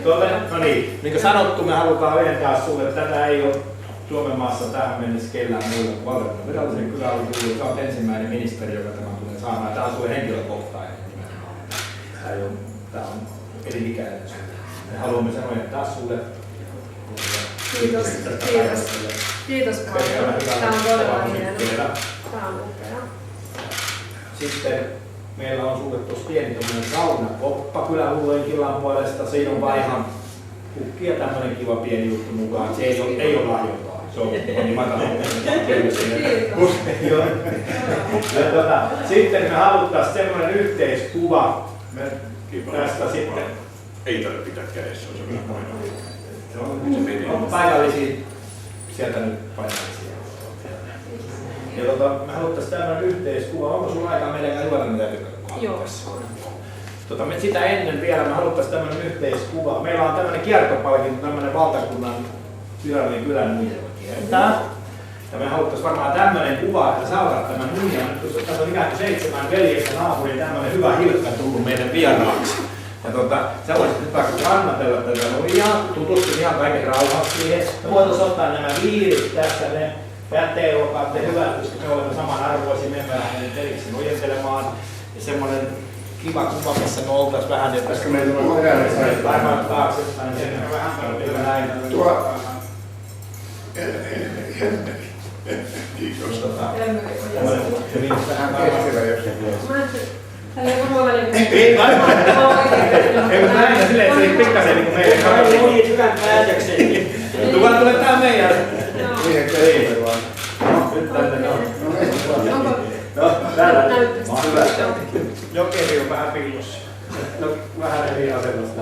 No niin kuin sanottu, me halutaan ojentää sulle, että tätä ei ole Suomen maassa tähän mennessä kellään muulla kuin valtakunnan virallisen kyläalueen. Sä olet ensimmäinen ministeri, joka tämän tulee saamaan. Tämä on sulle henkilökohtainen nimenomaan. Tämä on elinikäinen sulle. Me haluamme sen ojentaa sulle. Kiitos. Kiitos paljon. Tämä on todella hieno. Tämä on upea. Sitten meillä on sulle tuossa pieni saunakoppa Kylähullujen Killan puolesta. Siinä on vaan ihan kukki ja tämmöinen kiva pieni juttu mukaan. Se ei ole lahjontaa. Se on niin matala. Sitten me haluttaisiin semmoinen yhteiskuva tästä sitten. Ei tarvitse pitää kädessä, se on vielä painaa. On paikallisia, sieltä nyt paikallisia. Ja me haluttaisiin tämmöinen yhteiskuva. Onko sulla aikaa meidän juoda mitä Joo. Me sitä ennen vielä me haluttaisiin tämmöinen yhteiskuva. Meillä on tämmöinen kiertopalkinto, tämmöinen valtakunnan virallinen kylän nuijalla kiertää. Ja me haluttaisiin varmaan tämmöinen kuva, että sä otat tämän nuijan. Tässä on ikään kuin 7 veljestä naapurin tämmöinen hyvä Hilkka tullut meidän vieraaksi. Ja sä voisit nyt vaikka kannatella tätä nuijaa, tutustun ihan kaiken rauhaksi siihen. Me voitaisiin ottaa nämä viirit tässä, ne käteen olkaa te hyvät, koska me olemme samanarvoisia, me emme lähde eriksi nojentelemaan. Ja semmoinen kiva kuva, missä me oltaisiin vähän, että koska meillä on varmaan taaksepäin, niin sen vähän paljon näin. Kiitos. Vähän karvasilla jossakin. Ei varmaan väliin. Ei varmaan. Ei, mutta näin silleen, että se ei pikkasen niin kuin meidän karvasilla. Oli niin hyvän päätöksen. Tuvan tulee tää meidän. Ei vaan. Nyt tänne on. Onko? No, täällä. Näyttäisi. Jokeri on vähän piilossa. No, vähän eri asennosta.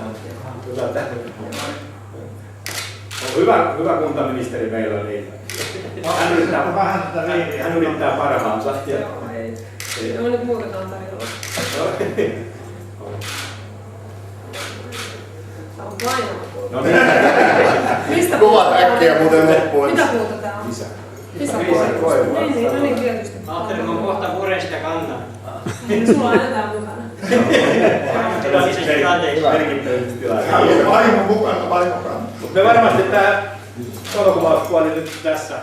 Hyvä kuntaministeri meillä, niin hän yrittää parhaansa. No nyt muutetaan tarjolla. Tämä on painava kuva. No niin. Mistä Kuvat äkkiä muuten loppuun. Mitä muuta tää on? Isä. Lisäkoivu. Niin, no niin tietysti. Ajattelin, kun kohta puree sitä kantaa. Sulla on aina tää mukana. Vaimo mukana, vaimo kantaa. Me varmasti tää valokuvauspuoli nyt tässä